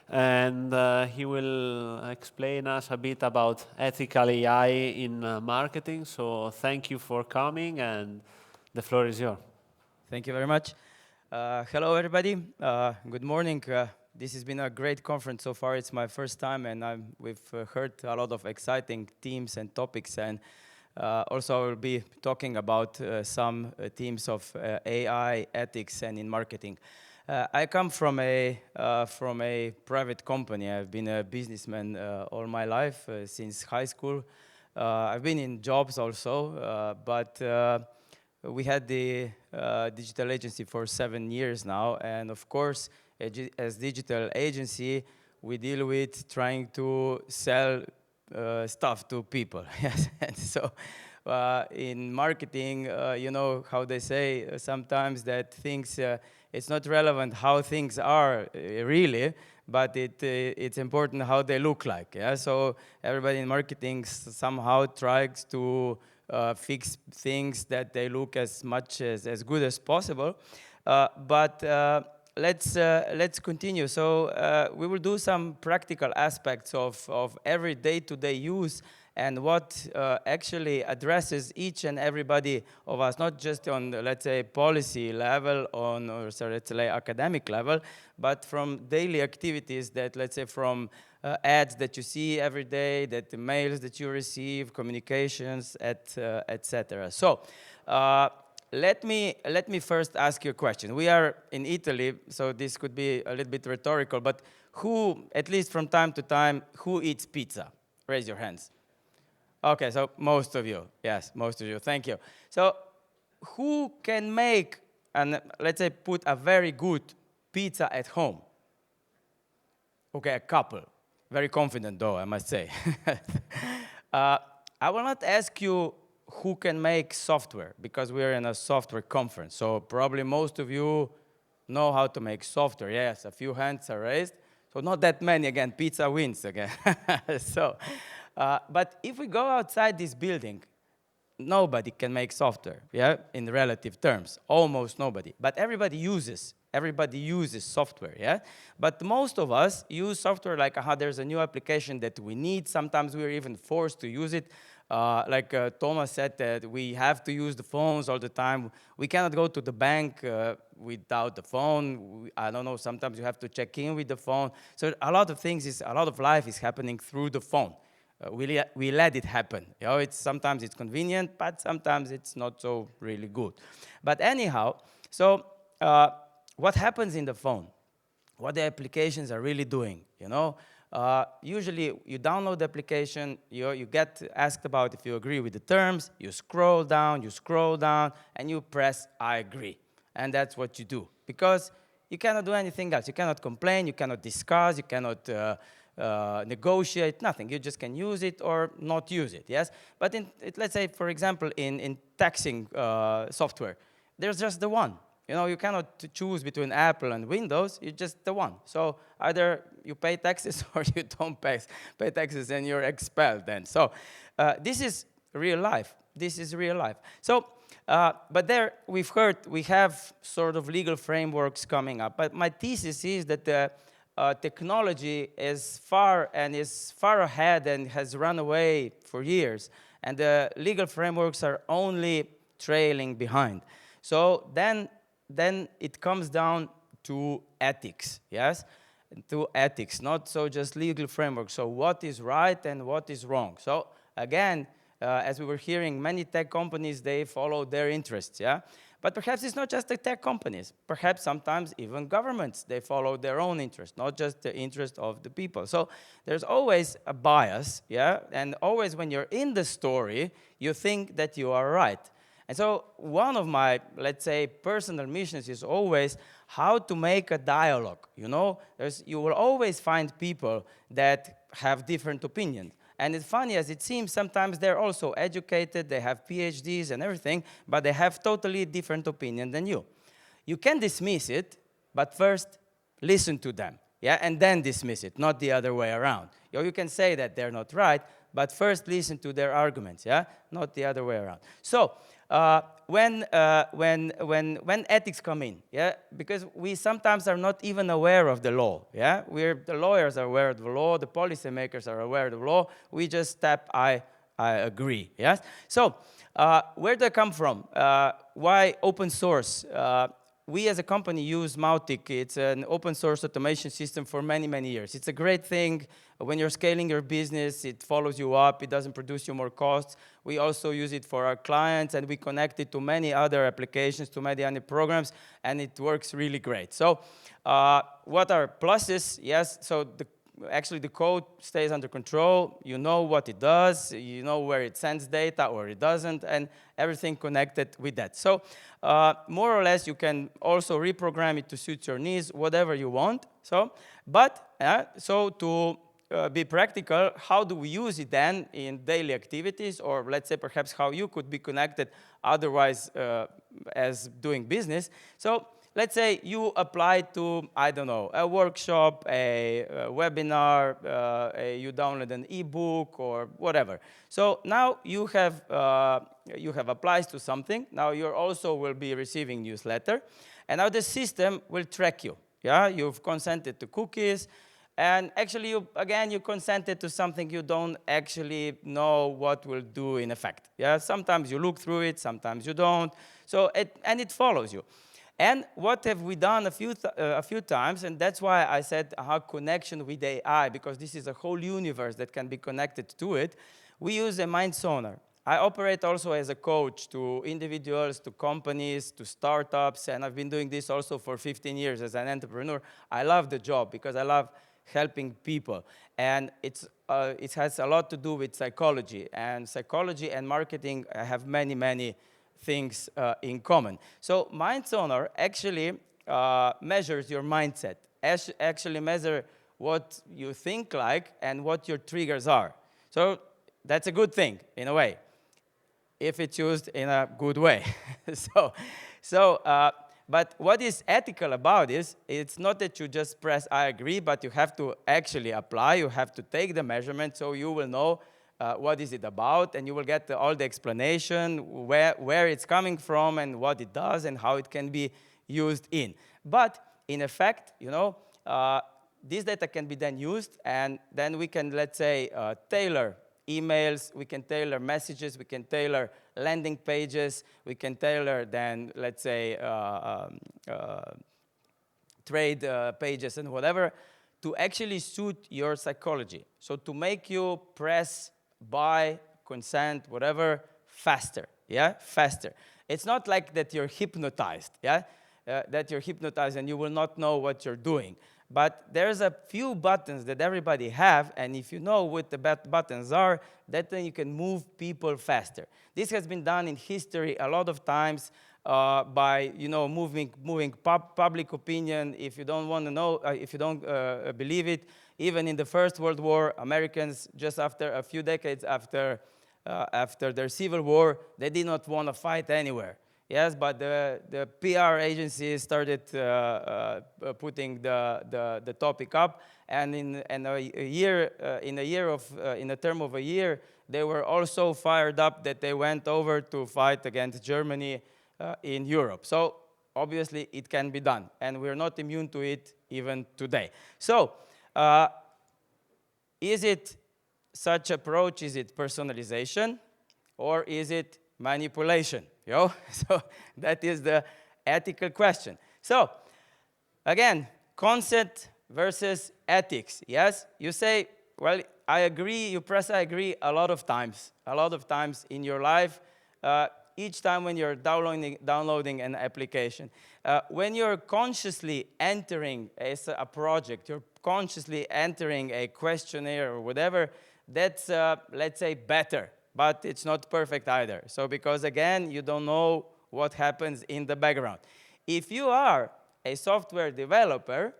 and he will explain us a bit about ethical AI in marketing. So thank you for coming, and the floor is yours. Thank you very much. Hello, everybody. Good morning. This has been a great conference so far. It's my first time, and we've heard a lot of exciting themes and topics. And also, I will be talking about some themes of AI, ethics, and in marketing. I come from a private company. I've been a businessman all my life since high school. I've been in jobs also, but we had the digital agency for 7 years now, and of course, as digital agency, we deal with trying to sell stuff to people. Yes, and so in marketing, you know how they say sometimes that things, it's not relevant how things are really, but it's important how they look like. Yeah, so everybody in marketing somehow tries to fix things that they look as much as good as possible. But let's continue. So we will do some practical aspects of every day-to-day use and what actually addresses each and everybody of us, not just on, let's say, policy level, or so let's say academic level, but from daily activities that, let's say, from ads that you see every day, that the mails that you receive, communications, etc. So let me first ask you a question. We are in Italy, so this could be a little bit rhetorical, but who, at least from time to time, who eats pizza? Raise your hands. Okay, so most of you. Yes, most of you. Thank you. So who can make, and let's say, put a very good pizza at home? Okay, a couple. Very confident, though, I must say. I will not ask you who can make software, because we're in a software conference. So probably most of you know how to make software. Yes, a few hands are raised. So not that many. Again, pizza wins again. But if we go outside this building, nobody can make software, yeah, in relative terms, almost nobody. But everybody uses software, yeah? But most of us use software like, there's a new application that we need. Sometimes we're even forced to use it. Like Thomas said, that we have to use the phones all the time. We cannot go to the bank without the phone. I don't know, sometimes you have to check in with the phone. So a lot of things, a lot of life is happening through the phone. We let it happen. You know, sometimes it's convenient, but sometimes it's not so really good. But anyhow, so what happens in the phone? What the applications are really doing, you know? Usually, you download the application, you get asked about if you agree with the terms, you scroll down, and you press I agree. And that's what you do. Because you cannot do anything else. You cannot complain, you cannot discuss, you cannot negotiate, nothing. You just can use it or not use it, yes? But let's say, for example, in taxing software, there's just the one. You know, you cannot choose between Apple and Windows, it's just the one. So either you pay taxes or you don't pay taxes and you're expelled then. So this is real life. This is real life. So, but there we've heard we have sort of legal frameworks coming up. But my thesis is that the technology is far ahead and has run away for years. And the legal frameworks are only trailing behind. So then it comes down to ethics, yes? To ethics, not so just legal framework. So what is right and what is wrong? So again, as we were hearing, many tech companies, they follow their interests, yeah? But perhaps it's not just the tech companies. Perhaps sometimes even governments, they follow their own interest, not just the interest of the people. So there's always a bias, yeah? And always when you're in the story, you think that you are right. And so one of my, let's say, personal missions is always how to make a dialogue, you know? You will always find people that have different opinions. And it's funny as it seems, sometimes they're also educated, they have PhDs and everything, but they have totally different opinion than you. You can dismiss it, but first listen to them, yeah, and then dismiss it, not the other way around. You can say that they're not right, but first listen to their arguments, yeah, not the other way around. So when ethics come in, yeah, because we sometimes are not even aware of the law, yeah, the lawyers are aware of the law, the policymakers are aware of the law, we just tap I agree, yes. So where do I come from? Why open source? We as a company use Mautic. It's an open source automation system for many, many years. It's a great thing. When you're scaling your business, it follows you up. It doesn't produce you more costs. We also use it for our clients, and we connect it to many other applications, to many other programs, and it works really great. So what are pluses? Yes, so actually the code stays under control. You know what it does. You know where it sends data or it doesn't, and everything connected with that. So more or less, you can also reprogram it to suit your needs, whatever you want. So, but so to be practical, how do we use it then in daily activities, or let's say perhaps how you could be connected otherwise as doing business? So let's say you apply to, I don't know, a workshop, a webinar, you download an ebook or whatever. So now you have applied to something. Now you also will be receiving newsletter. And now the system will track you. Yeah, you've consented to cookies. And actually, you consented to something you don't actually know what will do in effect. Yeah, sometimes you look through it, sometimes you don't. So it follows you. And what have we done a few times, and that's why I said how connection with AI, because this is a whole universe that can be connected to it. We use a mind sonar. I operate also as a coach to individuals, to companies, to startups, and I've been doing this also for 15 years as an entrepreneur. I love the job because I love helping people, and it has a lot to do with psychology, and marketing have many, many things in common. So Mind Sonar actually measures your mindset, actually measure what you think like and what your triggers are. So that's a good thing in a way, if it's used in a good way. But what is ethical about this, it's not that you just press I agree, but you have to actually apply, you have to take the measurement so you will know what is it about, and you will get all the explanation, where it's coming from and what it does and how it can be used in. But in effect, this data can be then used, and then we can, let's say, tailor emails, we can tailor messages, we can tailor landing pages, we can tailor then, let's say, trade pages and whatever, to actually suit your psychology. So to make you press buy, consent, whatever, faster, yeah, faster. It's not like that you're hypnotized, yeah, that you're hypnotized and you will not know what you're doing. But there's a few buttons that everybody have, and if you know what the buttons are, then you can move people faster. This has been done in history a lot of times by moving public opinion. If you don't want to know, if you don't believe it, even in the First World War, Americans, just after a few decades after their civil war, they did not want to fight anywhere. Yes, but the PR agencies started putting the topic up, and in a term of a year, they were all so fired up that they went over to fight against Germany in Europe. So obviously, it can be done, and we're not immune to it even today. So is it such approach? Is it personalization, or is it manipulation? So that is the ethical question. So again, consent versus ethics. Yes, you say, well, I agree. You press I agree a lot of times in your life. Each time when you're downloading an application, when you're consciously entering a project, you're consciously entering a questionnaire or whatever, that's let's say better. But it's not perfect either. So because, again, you don't know what happens in the background. If you are a software developer,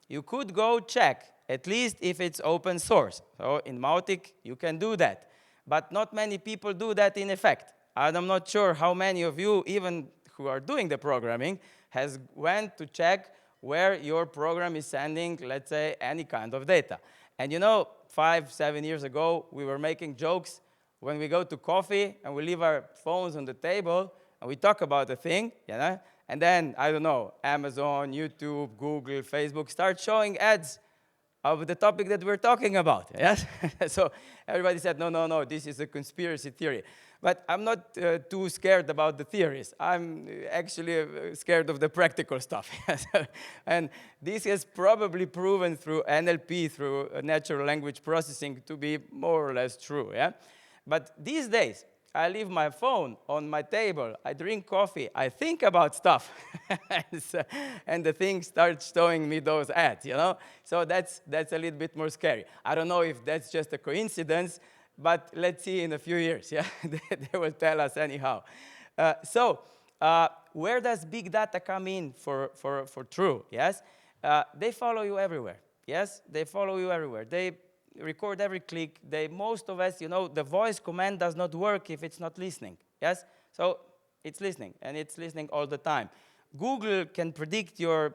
you could go check, at least if it's open source. So in Mautic, you can do that. But not many people do that in effect. And I'm not sure how many of you, even who are doing the programming, has went to check where your program is sending, let's say, any kind of data. And 5, 7 years ago, we were making jokes. when we go to coffee and we leave our phones on the table and we talk about a thing, and then, I don't know, Amazon, YouTube, Google, Facebook start showing ads of the topic that we're talking about, yes? So everybody said, no, no, no, this is a conspiracy theory. But I'm not too scared about the theories. I'm actually scared of the practical stuff. And this has probably proven through NLP, through natural language processing, to be more or less true, yeah? But these days, I leave my phone on my table, I drink coffee, I think about stuff, and the thing starts showing me those ads, So that's a little bit more scary. I don't know if that's just a coincidence, but let's see in a few years, yeah? They will tell us anyhow. Where does big data come in for true, yes? They follow you everywhere, yes? They follow you everywhere. They record every click. Most of us, the voice command does not work if it's not listening, yes? So it's listening, and it's listening all the time. Google can predict your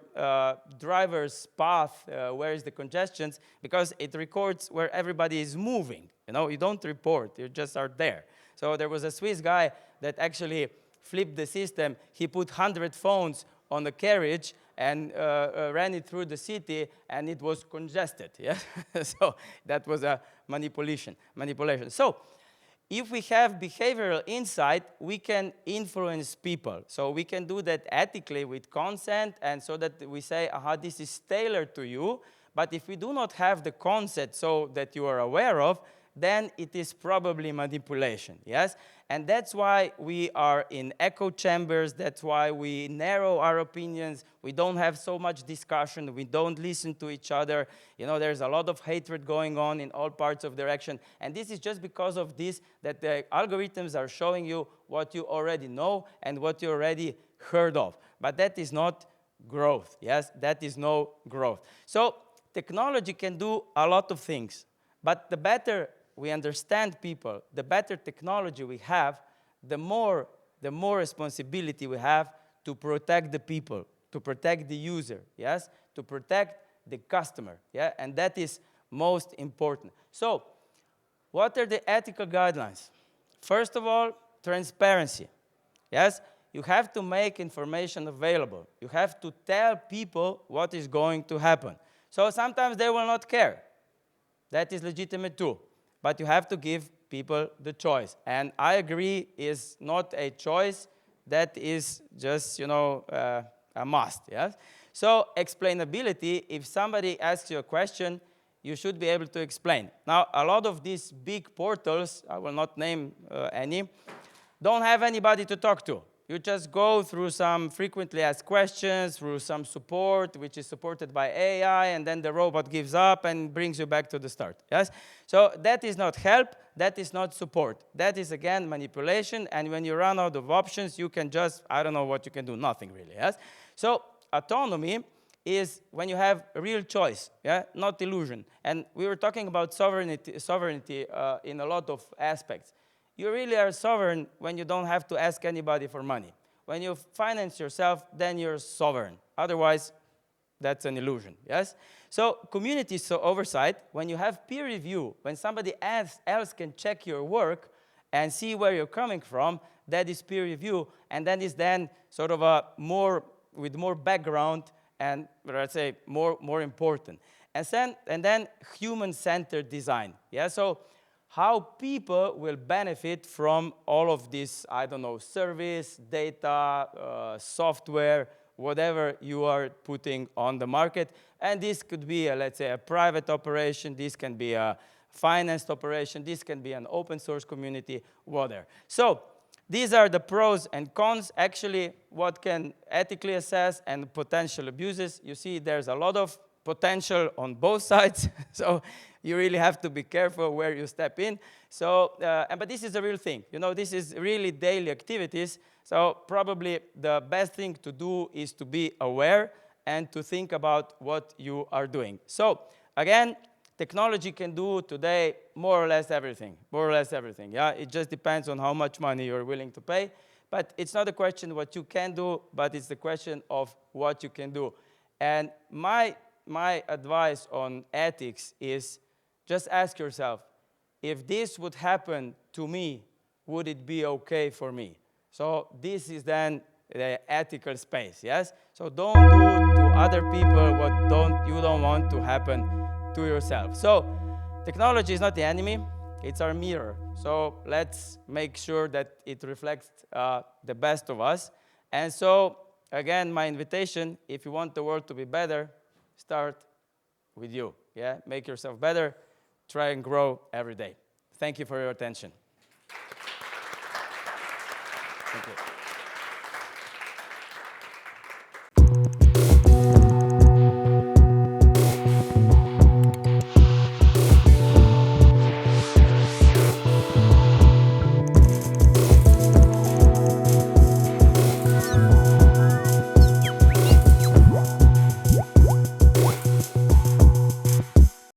driver's path, where is the congestions, because it records where everybody is moving. You don't report, you just are there. So there was a Swiss guy that actually flipped the system. He put 100 phones on the carriage and ran it through the city, and it was congested. Yeah? So that was a manipulation. So if we have behavioral insight, we can influence people. So we can do that ethically with consent, and so that we say, this is tailored to you. But if we do not have the consent so that you are aware of, then it is probably manipulation, yes? And that's why we are in echo chambers. That's why we narrow our opinions. We don't have so much discussion. We don't listen to each other. There's a lot of hatred going on in all parts of direction. And this is just because of this, that the algorithms are showing you what you already know and what you already heard of. But that is not growth, yes? That is no growth. So technology can do a lot of things. But the better we understand people, the better technology we have, the more responsibility we have to protect the people, to protect the user, yes? To protect the customer, yeah? And that is most important. So, what are the ethical guidelines? First of all, transparency, yes? You have to make information available. You have to tell people what is going to happen. So sometimes they will not care. That is legitimate too. But you have to give people the choice. And I agree, is not a choice, that is just, a must, yes? So explainability, if somebody asks you a question, you should be able to explain. Now, a lot of these big portals, I will not name any, don't have anybody to talk to. You just go through some frequently asked questions, through some support, which is supported by AI, and then the robot gives up and brings you back to the start, yes? So that is not help, that is not support. That is, again, manipulation, and when you run out of options, you can just, I don't know what you can do, nothing really, yes? So autonomy is when you have real choice, yeah, not illusion. And we were talking about sovereignty in a lot of aspects. You really are sovereign when you don't have to ask anybody for money. When you finance yourself, then you're sovereign. Otherwise, that's an illusion, yes? So community oversight, when you have peer review, when somebody else can check your work and see where you're coming from, that is peer review, and that is then sort of with more background and, let's say, more important. And then human-centered design, yeah? So how people will benefit from all of this, I don't know, service, data, software, whatever you are putting on the market. And this could be, let's say, a private operation. This can be a financed operation. This can be an open source community, whatever. So these are the pros and cons. Actually, what can ethically assess and potential abuses. You see, there's a lot of potential on both sides. So you really have to be careful where you step in. So, but this is a real thing. This is really daily activities. So probably the best thing to do is to be aware and to think about what you are doing. So again, technology can do today more or less everything. Yeah, it just depends on how much money you're willing to pay. But it's not a question what you can do, but it's the question of what you can do. And my advice on ethics is just ask yourself, if this would happen to me would it be okay for me? So this is then the ethical space, yes? So don't do to other people what you don't want to happen to yourself. So technology is not the enemy, it's our mirror. So let's make sure that it reflects the best of us. And so, again, my invitation, if you want the world to be better, start with you, yeah? Make yourself better, try and grow every day. Thank you for your attention. Thank you.